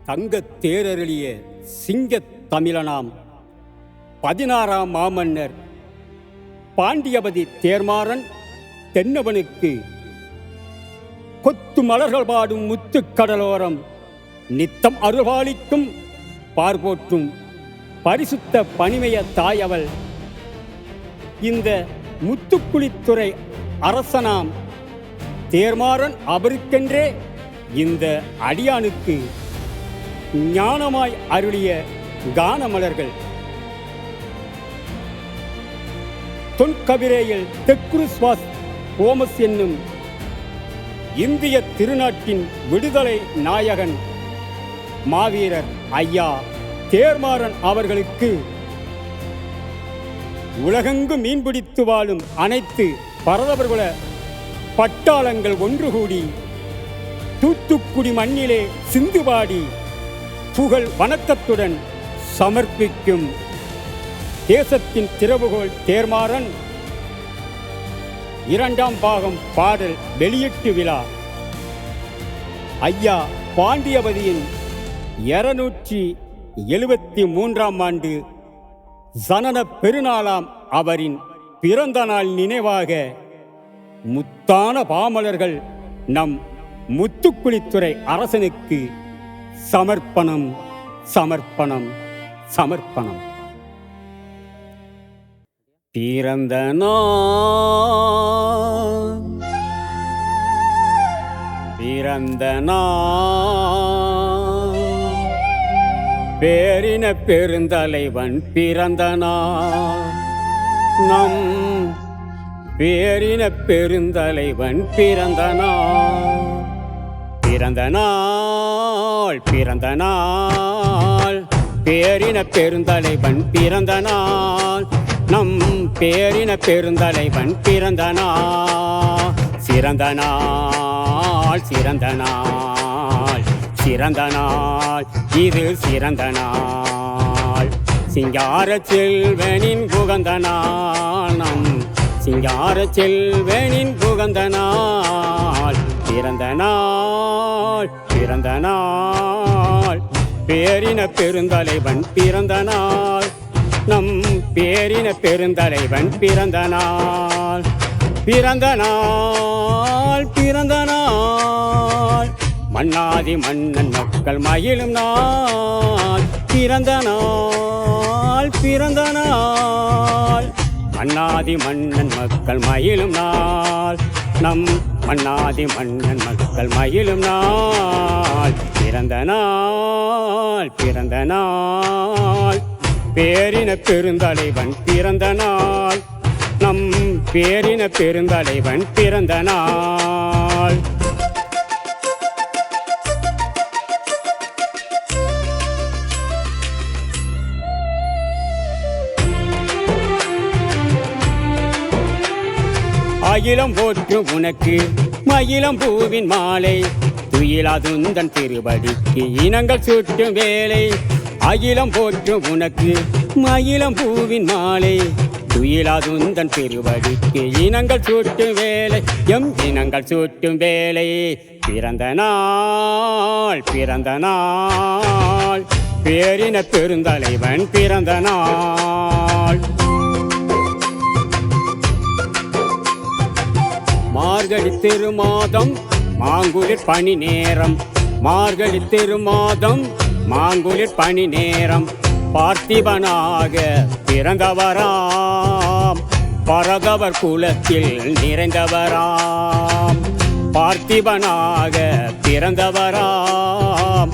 தங்கத் தேரருளிய சிங்கத் தமிழனாம் 16ஆம் மாமன்னர் பாண்டியபதி தேர்மாறன் தென்னவனுக்கு கொத்து மலர்கள் பாடும் முத்துக்கடலோரம் நித்தம் அருள்பாலிக்கும் பார்போற்றும் பரிசுத்த பணிமய தாயவள். இந்த முத்துக்குளித்துறை அரசனாம் தேர்மாறன் அவருக்கென்றே இந்த அடியானுக்கு ஞானமாய் அருளிய கானமலர்கள். தொன்கபிரேயில் தெக்குருஸ்வாஸ் ஓமஸ் என்னும் இந்திய திருநாட்டின் விடுதலை நாயகன் மாவீரர் ஐயா தேர்மாறன் அவர்களுக்கு உலகெங்கு மீன்பிடித்து வாழும் அனைத்து பரதவர்குல பட்டாளங்கள் ஒன்று கூடி தூத்துக்குடி மண்ணிலே சிந்துபாடி புகழ் வணக்கத்துடன் சமர்ப்பிக்கும் தேசத்தின் திறவுகோள் தேர்மாறன் 2ஆம் பாகம் பாடல் வெளியீட்டு விழா. ஐயா பாண்டியபதியின் 273ஆம் ஆண்டு சனன பெருநாளாம் அவரின் பிறந்த நாள் நினைவாக முத்தான பாமலர்கள் நம் முத்துக்குளித்துறை அரசனுக்கு சமர்ப்பணம் சமர்ப்பணம் சமர்ப்பணம். பிறந்த நாள் பிறந்த நாள் பேரின பெருந்தலைவன் பிறந்த நாள் நம் பேரின பெருந்தலைவன் பிறந்த நாள். பிறந்த நாள் பிறந்த நாள் பேரின பெருந்தலைவன் பிறந்த நாள் நம் பேரின பெருந்தலைவன் பிறந்த நாள். சிறந்த நாள் சிறந்த நாள் சிறந்த நாள் இது சிறந்த நாள். சிங்கார செல்வனின் புகந்த நாள் நம் சிங்கார செல்வனின் புகந்த நாள். பிறந்த நாள் பிறந்த நாள் பேரின பெருந்தலைவன் பிறந்த நாள் நம் பேரின பெருந்தலைவன் பிறந்த நாள். பிறந்த நாள் பிறந்த நாள் மன்னாதி மன்னன் மக்கள் மகிழும் நாள். பிறந்த நாள் பிறந்த நாள் மன்னாதி மன்னன் மக்கள் மகிழும் நாள் நம் மன்னாதி மன்னன் மக்கள் மகிழும் நாள். பிறந்த நாள் பிறந்த நாள் பேரின பெருந்தலைவன் பிறந்த நாள் நம் பேரின பெருந்தலைவன் பிறந்த நாள். அகிலம் போற்று உனக்கு மயிலம் பூவின் மாலை துயிலாதுந்தன் திருவடிக்கு இனங்கள் சுட்டும் வேலை. அகிலம் போற்று உனக்கு மயிலம் பூவின் மாலை துயிலாதுந்தன் திருவடிக்கு இனங்கள் சுட்டும் வேலை எம் இனங்கள் சுட்டும் வேலை. பிறந்த நாள் பிறந்த நாள் பேரின பெருந்தலைவன் பிறந்த நாள். மார்கழி திருமாதம் மாங்குளிர் பனி நேரம் மார்கழி திருமாதம் மாங்குளிர் பனி நேரம் பார்த்திபனாக பிறந்தவராம் பரதவர் குலத்தில் நிறைந்தவராம். பார்த்திபனாக பிறந்தவராம்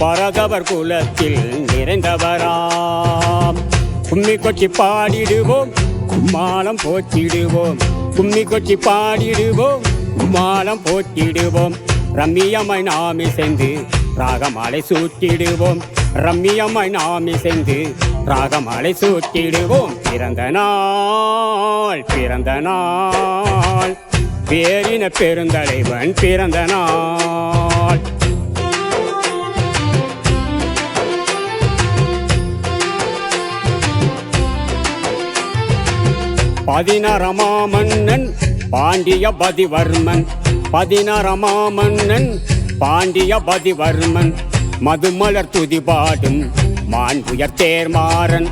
பரதவர் குலத்தில் நிறைந்தவராம். கும்மி கொட்டி பாடிடுவோம் கும்மாளம் போற்றிடுவோம் கும்மி கொட்டி பாடிடுவோம் கும்மாளம் போற்றிடுவோம். ரம்மியம்மாய் நாமி சென்று ராகமாலை சூட்டிடுவோம் ரம்மியம்மாய் நாமி சென்று ராகமாலை சூட்டிடுவோம். பிறந்த நாள் பிறந்த நாள் பேரின பெருந்தலைவன் பிறந்த நாள். பதினாறாமன்னன் பாண்டியபதிவர்மன் 16ஆம் மன்னன் பாண்டியபதிவர்மன் மதுமலர் துதி பாடும் மாண்புயர் தேர்மாறன்,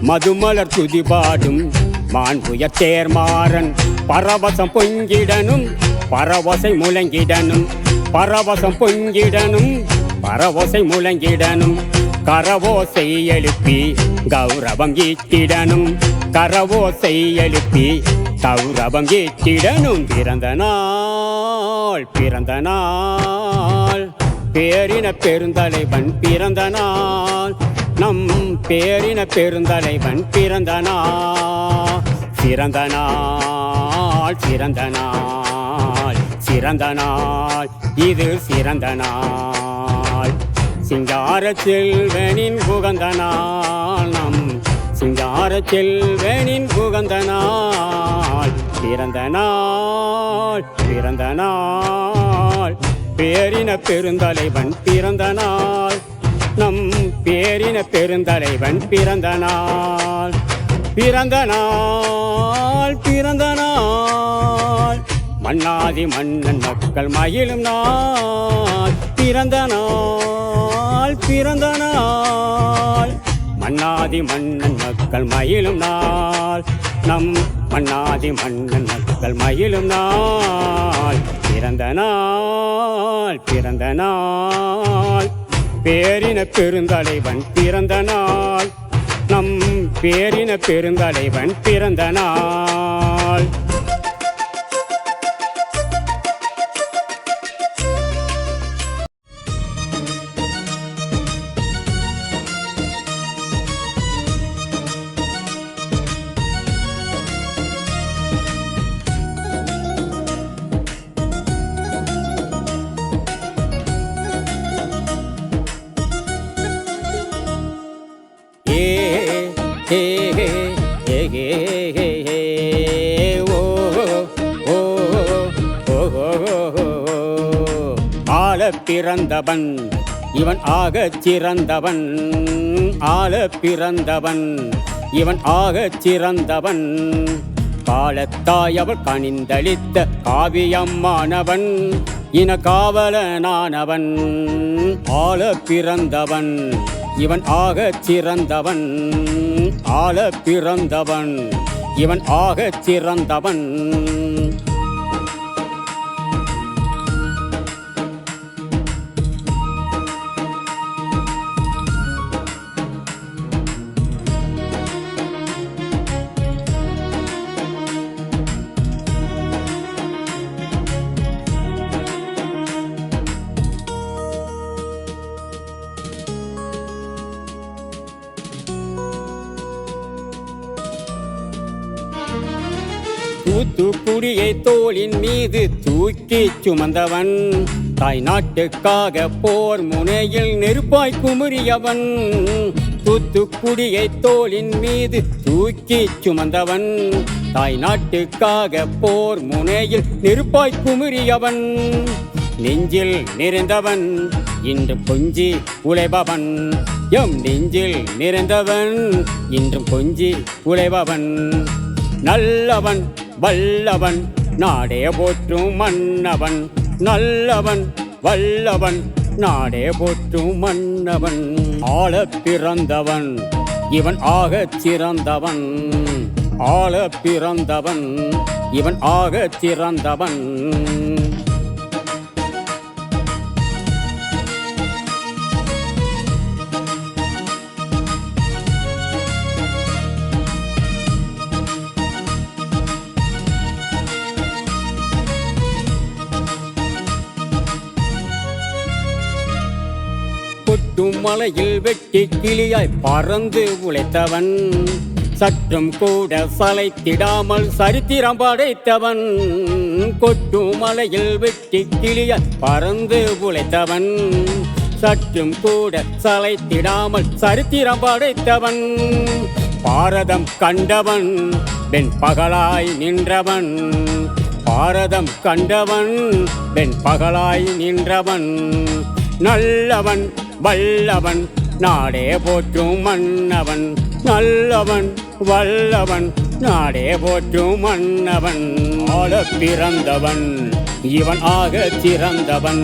மதுமலர் துதி பாடும் மாண்புயர் தேர்மாறன். பரவசம் பொங்கிடனும் பரவசை முழங்கிடனும், பரவசம் பொங்கிடனும் பரவசை முழங்கிடனும். கரவோசை எழுப்பி கௌரவம் ஈட்டிடனும், கரவோசை எழுப்பி கௌரவம் ஈட்டிடனும். பிறந்த நாள் பிறந்த நாள் பேரின பெருந்தலைவன் பிறந்த நாள், நம் பேரின பெருந்தலைவன் பிறந்த நாள். சிறந்த நாள் சிறந்த நாள் சிறந்த நாள், இது சிறந்த நாள். சிங்கார செல்வனின் புகந்த நாள், நம் சிங்கார செல்வனின் புகந்த நாள். பிறந்த நாள் பிறந்த நாள் பேரின பெருந்தலைவன் பிறந்த நாள், நம் பேரின பெருந்தலைவன் பிறந்த நாள். பிறந்த நாள் பிறந்த நாள் மன்னாதி மன்னன் மக்கள் மகிழும் நாள். பிறந்த நாள் பிறந்த நாள் மன்னாதி மன்னன் மக்கள் மகிழும் நாள், நம் மன்னாதி மன்னன் மக்கள் மகிழும் நாள். பிறந்த நாள் பிறந்த நாள் பேரின பெருந்தலைவன் பிறந்த நாள், நம் பேரின பெருந்தலைவன் பிறந்த நாள். பிறந்தவன் இவன் ஆகச் சிறந்தவன், ஆள பிறந்தவன் இவன் ஆகச் சிறந்தவன். காலத்தாய் அவள் கனிந்தளித்த காவியம்மானவன், இன காவலனானவன். ஆள பிறந்தவன் இவன் ஆகச் சிறந்தவன், ஆள பிறந்தவன் இவன் ஆகச் சிறந்தவன். தூத்துக்குடியை தோளின் மீது தூக்கி சுமந்தவன், தாய் நாட்டுக்காக போர் முனையில் நெருப்பாய் குமுறியவன். தூத்துக்குடியை தோளின் மீது தூக்கி சுமந்தவன், தாய் நாட்டுக்காக போர் முனையில் நெருப்பாய் குமுறியவன். நெஞ்சில் நிறைந்தவன் இன்றும் கொஞ்சி உழைபவன், எம் நெஞ்சில் நிறைந்தவன் இன்றும் கொஞ்சி உழைபவன். நல்லவன் வல்லவன் நாடே போற்றும் மன்னவன், நல்லவன் வல்லவன் நாடே போற்றும் மன்னவன். ஆள பிறந்தவன் இவன் ஆகச் சிறந்தவன், ஆள பிறந்தவன் இவன் ஆகச் சிறந்தவன். கொட்டும் மலையில் வெட்டி கிளியாய் பறந்து உழைத்தவன், சற்றும் கூட சளைத்திடாமல் சரித்திரம் படைத்தவன். கொட்டும் மலையில் வெட்டி கிளியாய் பறந்து உழைத்தவன், சற்றும் கூட சளைத்திடாமல் சரித்திரம் படைத்தவன். பாரதம் கண்டவன் வெண் பகலாய் நின்றவன், பாரதம் கண்டவன் வெண் பகலாய் நின்றவன். நல்லவன் வல்லவன் நாடே போற்றும் மன்னவன், நல்லவன் வல்லவன் நாடே போற்றும் மன்னவன். ஆள பிறந்தவன் இவன் ஆகச் சிறந்தவன்,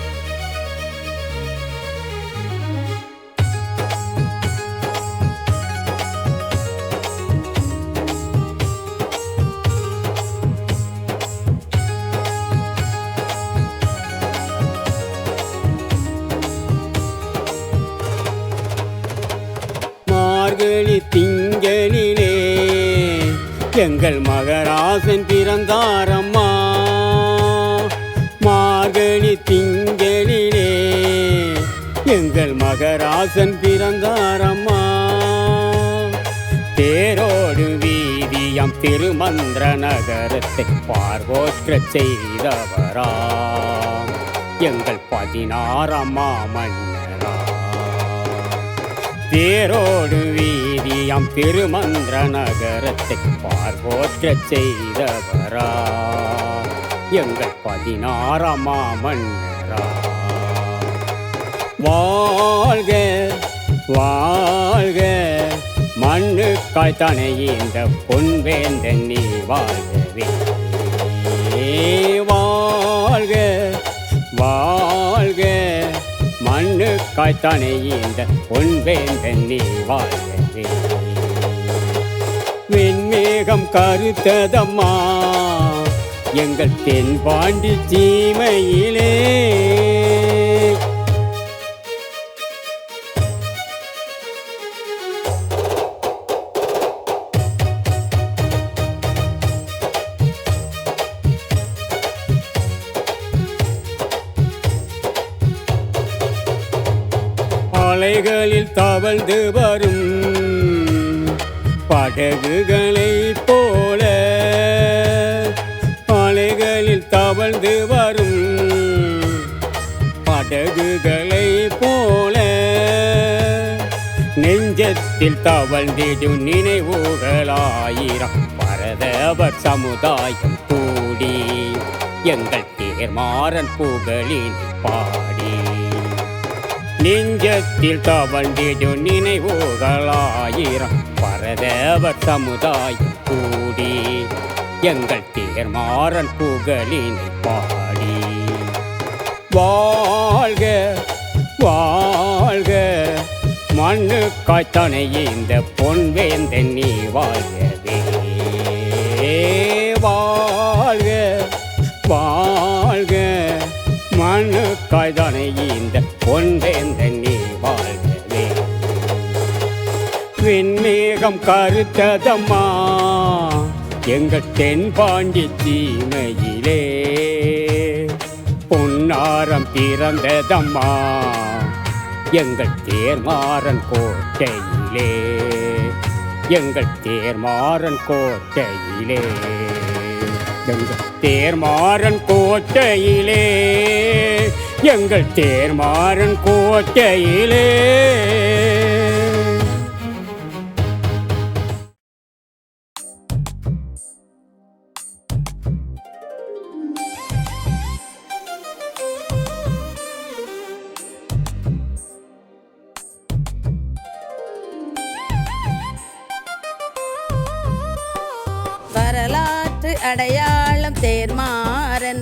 எங்கள் மகராசன் பிறந்தாரம்மா மார்கழி திங்களிலே எங்கள் மகராசன் பிறந்தாரம்மா தேரோடு வீதியம் திருமந்திர நகரத்தை பார்வோற்ற செய்தவரா எங்கள் 16ஆம் மன்னரா தேரோடு வீதியம் திருமந்திர நகரத்தை பார்வோற்ற செய்தவரா எங்கள் 16ஆம் மன்னரா வாழ்க வாழ்க மண்ணுக்காய் தனையீந்த பொன்வேந்தன் நீ வாழ்கவே வாழ்க வாழ்க மண்ணுக்காய் தனையீந்த பொன்வேந்தன் நீ வாழ்கவே வெண்மேகம் கருத்ததம்மா எங்கள் தென்பாண்டி சீமையிலே அலைகளில் தவழ்ந்து வரும் படகுகளைப் போல அலைகளில் தவழ்ந்து வரும் படகுகளைப் போல நெஞ்சத்தில் தவழ்ந்திடும் நினைவுகளாயிரம் பரதவர் சமுதாயம் கூடி எங்கள் தேர்மாறன் புகழின் பாடி நெஞ்சத்தில் தவழ்ந்திடும் நினைவுகளாயிரம் பரதவர் சமுதாயம் கூடி எங்கள் தேர்மாறன் புகழினை பாடி வாழ்க வாழ்க மண்ணுக்காய் தனையீந்த பொன்வேந்தன் நீ வாழ்கவே வாழ்க வாழ்க மண்ணுக்காய் தனையீந்த பொன்வேந்தன் நீ வாழ்கவே வெண்மேகம் கருத்ததம்மா எங்கள் தென்பாண்டி சீமையிலே பொன்னாரம் பிறந்ததம்மா எங்கள் தேர்மாறன் கோட்டையிலே எங்கள் தேர்மாறன் கோட்டையிலே எங்கள் தேர்மாறன் கோட்டையிலே எங்கள் தேர்மாறன் கோட்டையிலே வரலாற்று அடையாளம் தேர்மாறன்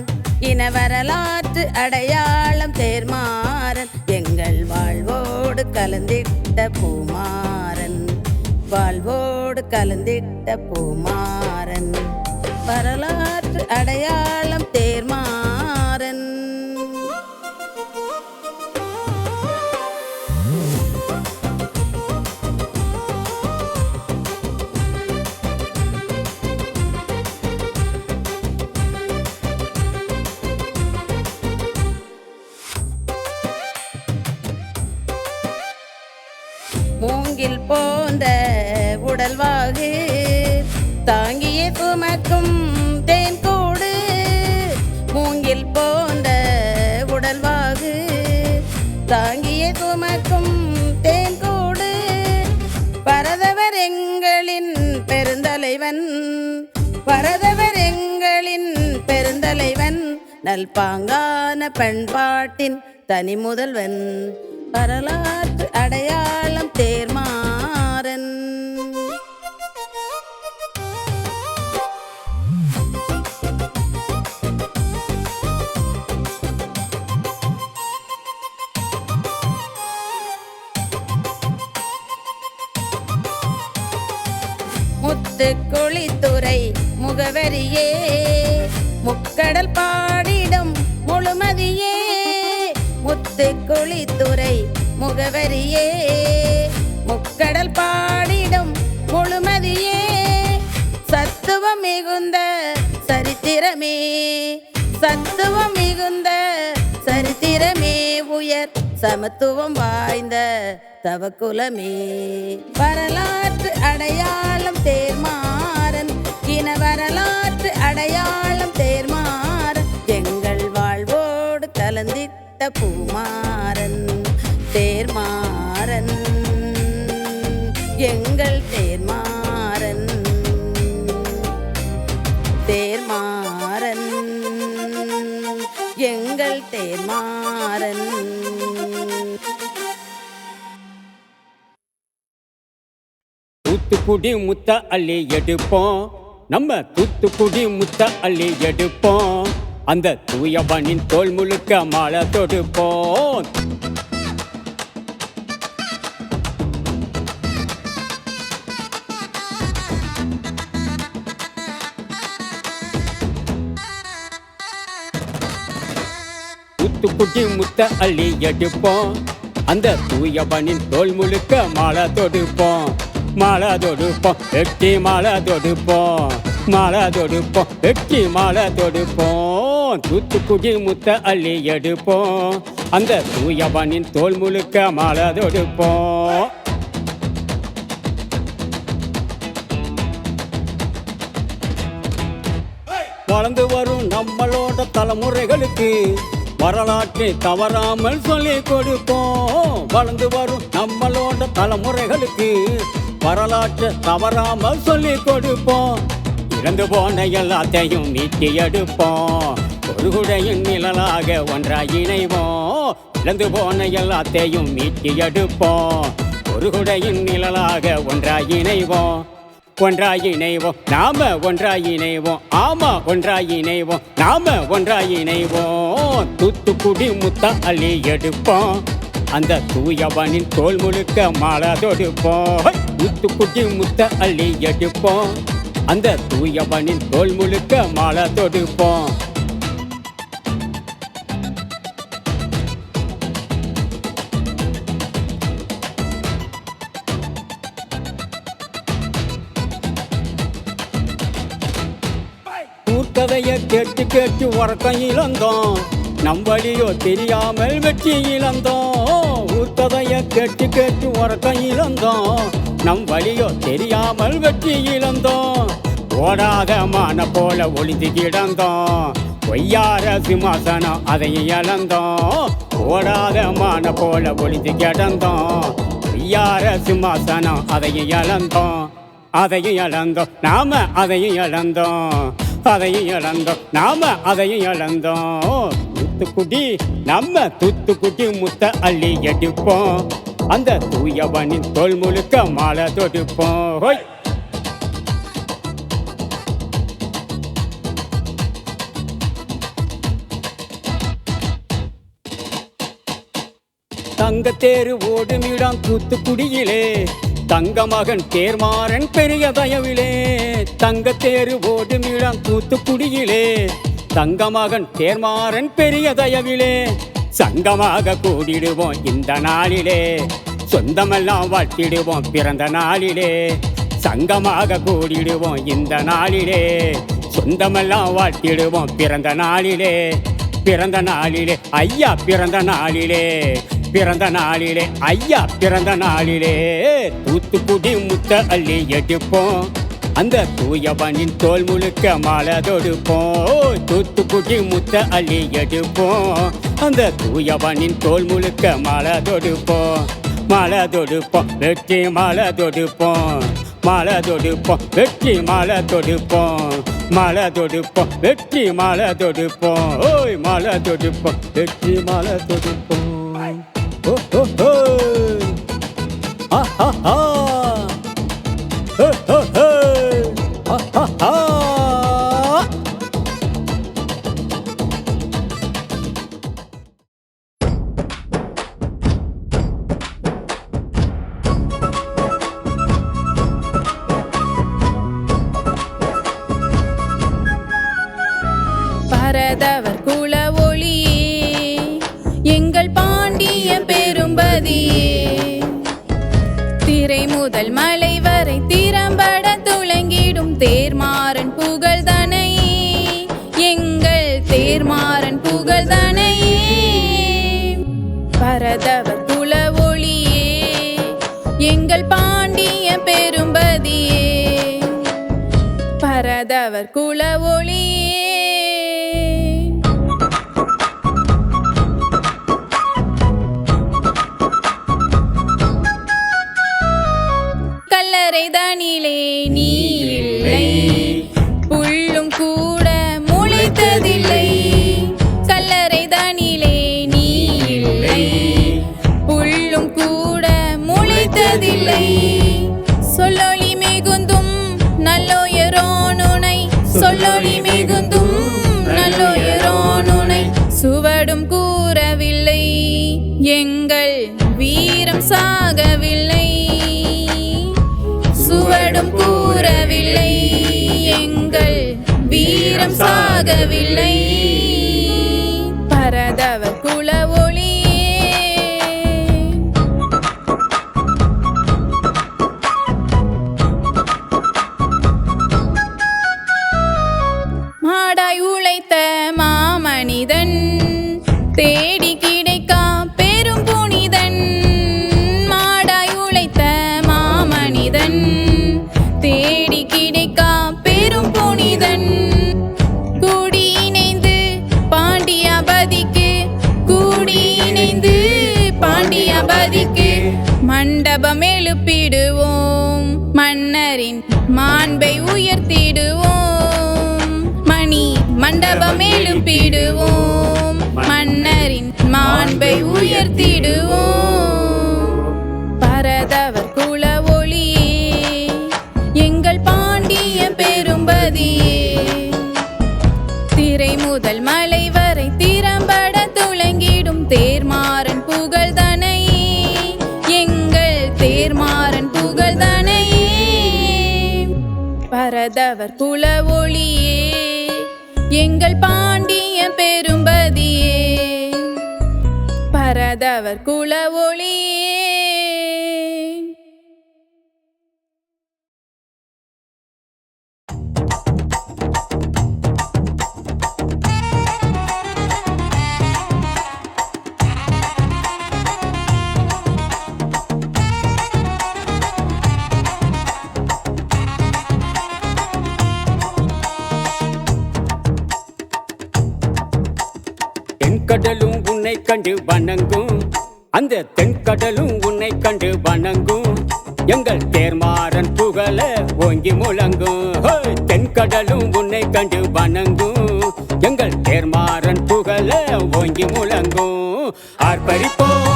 இன வரலாற்று அடையாளம் தேர்மாறன் எங்கள் வாழ்வோடு கலந்திட்ட பூமாறன் வாழ்வோடு கலந்திட்ட பூமாறன் வரலாற்று அடையாளம் தேர்மாறன் மூங்கில் போன்ற உடல்வாகு தாங்கிய சுமக்கும் தேன்கூடு மூங்கில் போன்ற உடல்வாகு தாங்கிய சுமக்கும் தேன்கூடு பரதவர் எங்களின் பெருந்தலைவன் பரதவர் எங்களின் பெருந்தலைவன் நல்பாங்கான பண்பாட்டின் தனி முதல்வன் வரலாற்று அடையாளம் தேர்மாறன் முத்துக்குளித்துறை முகவரியே முக்கடல் பாடிடும் முழுமதியே முத்துக்குளித்துறை முகவரியே முக்கடல் பாடிடும் முழுமதியே சத்து மிகுந்த சரித்திரமே சத்துவம் மிகுந்த சரித்திரமே உயர் சமத்துவம் வாய்ந்த தவக்குலமே வரலாற்று அடையாளம் தேர்மாறன் இன வரலாற்று அடையாளம் தேர்மாறன் எங்கள் வாழ்வோடு கலந்திட்ட பூமாறன் தேர்மாறன் எங்கள் தேர்மாறன் தேர்மாறன் எங்கள் தேர்மாறன் தூத்துக்குடி முத்த அள்ளி எடுப்போம் நம்ம தூத்துக்குடி முத்த அள்ளி எடுப்போம் அந்த தூயவனின் தோல் முழுக்க மாலை தொடுப்போம் தூத்துக்குடி முத்த அள்ளி எடுப்போம் அந்த தூயவனின் தோல் முழுக்க மாலை தொடுப்போம் மாலை தொடுப்போம் வெட்டி மாலை தொடுப்போம் மாலை தொடுப்போம் வெட்டி மாலை தொடுப்போம் தூத்துக்குடி முத்த அள்ளி எடுப்போம் அந்த தூயவனின் தோல் முழுக்க மாலை தொடுப்போம் வளர்ந்து வரும் நம்மளோட தலைமுறைகளுக்கு வரலாற்றை தவறாமல் சொல்லிக் கொடுப்போம் வளர்ந்து வரும் நம்மளோட தலைமுறைகளுக்கு வரலாற்றை தவறாமல் சொல்லிக் கொடுப்போம் இழந்து போன எல்லாத்தையும் மீட்டி எடுப்போம் ஒரு குடையின் நிழலாக ஒன்றாய் இணைவோம் இழந்து போன எல்லாத்தையும் மீட்டி எடுப்போம் ஒரு குடையின் நிழலாக ஒன்றாய் இணைவோம் ஒன்றாய் இணைவோம் நாம ஒன்றாய் இணைவோம் ஆமா ஒன்றாய் இணைவோம் நாம ஒன்றாய் இணைவோம் தூத்துக்குடி முத்த அள்ளி எடுப்போம் அந்த தூயவனின் தோல் முழுக்க மாலை தொடுப்போம் தூத்துக்குடி முத்த அள்ளி எடுப்போம் அந்த தூயவனின் தோல் முழுக்க மாலை தொடுப்போம் கதையை கேட்டு கேட்டு உறக்கம் இழந்தோம் நம் வழியோ தெரியாமல் வெற்றி இழந்தோம் ஊர்க்கதையை கேட்டு கேட்டு உறக்கம் இழந்தோம் நம் வழியோ தெரியாமல் வெற்றி இழந்தோம் ஓடாத மான போல ஒளிந்து கிடந்தோம் பொய்யார சிம்மாசனம் அதையும் இழந்தோம் ஓடாத மான போல ஒளிந்து கிடந்தோம் பொய்யார சிம்மாசனம் அதையும் இழந்தோம் அதையும் இழந்தோம் நாம அதையும் இழந்தோம் அதையும் இழந்தோம் நாம அதையும் இழந்தோம் தூத்துக்குடி நம்ம தூத்துக்குடி முத்த அள்ளி எடுப்போம் அந்த தூயவனின் தோல் முழுக்க மாலை தொடுப்போம் தங்கத்தேரு ஓடுமிடம் தூத்துக்குடியிலே தங்க மகன் தேர்மாறன் பெரிய தயவிலே தங்கத்தேரு ஓடுமிடம் தூத்துக்குடியிலே தங்க மகன் தேர்மாறன் பெரிய தயவிலே சங்கமாக கூடிடுவோம் இந்த நாளிலே சொந்தமெல்லாம் வாழ்த்திடுவோம் பிறந்த நாளிலே சங்கமாக கூடிடுவோம் இந்த நாளிலே சொந்தமெல்லாம் வாழ்த்திடுவோம் பிறந்த நாளிலே பிறந்த நாளிலே ஐயா பிறந்த நாளிலே பிறந்த நாளிலே ஐயா பிறந்த நாளிலே தூத்துக்குடி முத்த அள்ளி எடுப்போம் அந்த தூயவனின் தோல் முழுக்க மாலை தொடுப்போம் தூத்துக்குடி முத்த அள்ளி எடுப்போம் அந்த தூயவனின் தோல் முழுக்க மாலை தொடுப்போம் மாலை தொடுப்போம் வெற்றி மாலை தொடுப்போம் மாலை தொடுப்போம் வெற்றி மாலை தொடுப்போம் மாலை தொடுப்போம் வெற்றி மாலை தொடுப்போம் ஓய் மாலை தொடுப்போம் வெற்றி மாலை தொடுப்போம் ஓ ஓ ஓ ஆ ஆ ஆ ஓ ஓ ஓ ஆ ஆ ஆ பரதவர் குல ஒளியே எங்கள் பரதவர் குல ஒளியே எங்கள் பாண்டிய பெரும்பதியே பரதவர் குல ஒளியே கல்லறை தனிலே நீ இல்லை புல்லும் கூட முளைத்ததில்லை கல்லறை தனிலே நீ இல்லை புல்லும் கூட முளைத்ததில்லை சொல்லொளி மிகுந்தும் நல்லோயரோனுனை சொல்லொளி மிகுந்தும் நல்லோயரோனுனை சுவடும் கூறவில்லை எங்கள் வீரம் சாகவில்லை சுவடும் கூறவில்லை எங்கள் வீரம் சாகவில்லை பரதவர் குல ஒளியே மாடாய் உழைத்த மாமனிதன் தேடி கிடைக்கா பெரும் புனிதன் மாடாய் உழைத்த மாமனிதன் தேடி கிடைக்கா பெரும் புனிதன் கூடி இணைந்து பாண்டியபதிக்கு கூடி இணைந்து பாண்டியபதிக்கு மண்டபம் எழுப்பிடுவோம் மன்னரின் மாண்பை உயர்த்திடுவோம் மணி மண்டபம் எழுப்பிடுவோம் மன்னரின் மாண்பை உயர்த்திடுவோம் பரதவர் குல ஒளியே எங்கள் பாண்டிய பெரும்பதியே திரை முதல் மலை வரை திறம்பட துளங்கிடும் தேர்மாறன் புகழ்தனை எங்கள் தேர்மாறன் புகழ்தனையே பரதவர் குல ஒளியே எங்கள் பாண்டிய பெரும்பதியே பரதவர் குல ஒளியே தென்கடலும் உன்னை கண்டு வணங்கும் அந்த தென்கடலும் உன்னை கண்டு வணங்கும் எங்கள் தேர்மாறன் புகழ ஓங்கி முழங்கும் ஹோய்! தென்கடலும் உன்னை கண்டு வணங்கும் எங்கள் தேர்மாறன் புகழ ஓங்கி முழங்கும் ஆர்ப்பரிப்போம்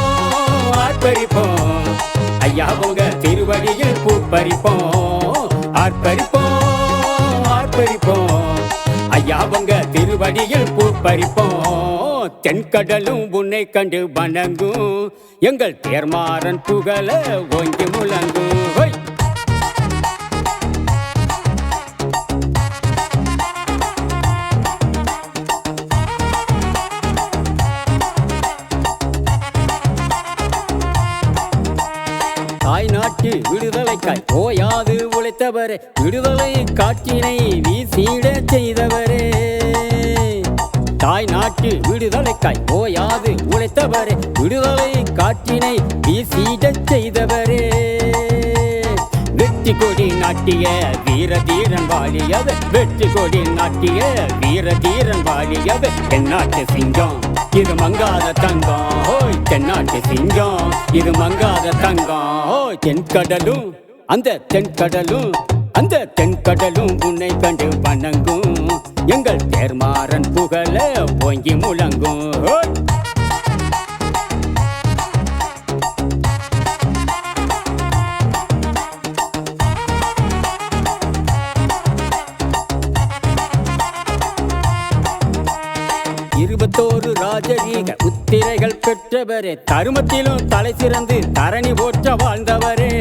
ஆர்ப்பரிப்போம் ஐயா உங்க திருவடியில் பூப்பறிப்போம் ஆர்ப்பரிப்போம் ஆர்ப்பரிப்போம் ஐயா உங்க திருவடியில் பூப்பறிப்போம் தென்கடலும் உன்னை கண்டு வணங்கும் எங்கள் தேர்மாறன் புகழ ஓங்கி முழங்கும் ஹோய்! தாய் நாட்டு விடுதலைக்காய் ஓயாது உழைத்தவரே விடுதலை காற்றினை வீசிட செய்தவரே தாய் நாட்டு விடுதலைக்காய் ஓயாது உழைத்தவரே விடுதலை காற்றினை வீசிட செய்தவரே வெற்றி கொடி நாட்டிய வீர தீரன் வாழியவர் வெற்றி கொடி நாட்டிய வீர தீரன் வாழியவர் தென்னாட்டு சிங்கம் இது மங்காத தங்கம் ஓய் தென்னாட்டு சிங்கம் இது மங்காத தங்கம் ஓய் தென்கடலும் அந்த தென்கடலும் அந்த தென்கடலும் உன்னை கண்டு வணங்கும் எங்கள் தேர்மாறன் புகழ ஓங்கி முழங்கும் ஓய்! இருபத்தோரு ராஜரீக முத்திரைகள் பெற்றவரே தருமத்திலும் தலை சிறந்து தரணி போற்ற வாழ்ந்தவரே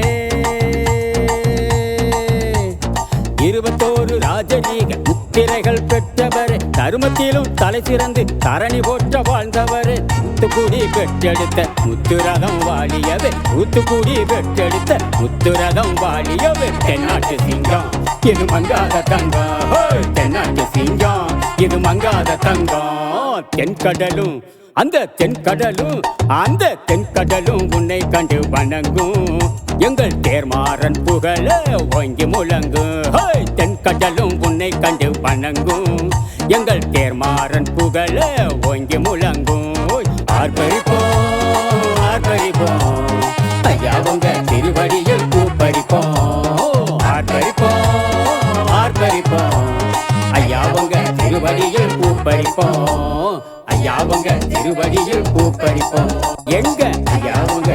இருபத்தோரு ராஜரீக முத்திரைகள் பெற்றவரே தருமத்திலும் தலை சிறந்து தரணி போற்ற வாழ்ந்தவரே தூத்துக்குடி பெற்றெடுத்த முத்துரகம் வாழியவே தூத்துக்குடி பெற்றெடுத்த முத்துரகம் வாழியவே தென்னாட்டு சிங்கம் இது மங்காத தங்கம் தென்னாட்டு சிங்கம் இது மங்காத தங்கம் தென்கடலும் அந்த தென்கடலும் உன்னை கண்டு வணங்கும் எங்கள் தேர்மாறன் புகழ ஓங்கி முழங்கும் தென்கடலும் உன்னை கண்டு வணங்கும் எங்கள் தேர்மாறன் புகழ ஓங்கி முழங்கும் ஆர்ப்பரிப்போம் ஐயா உங்க திருவடியில் பூப்பறிப்போம் ஆர்ப்பரிப்போம் ஐயா உங்க திருவடியில் பூப்பறிப்போம் ஐயா உங்க திருவடியில் பூப்பறிப்போம் எங்க ஐயா உங்க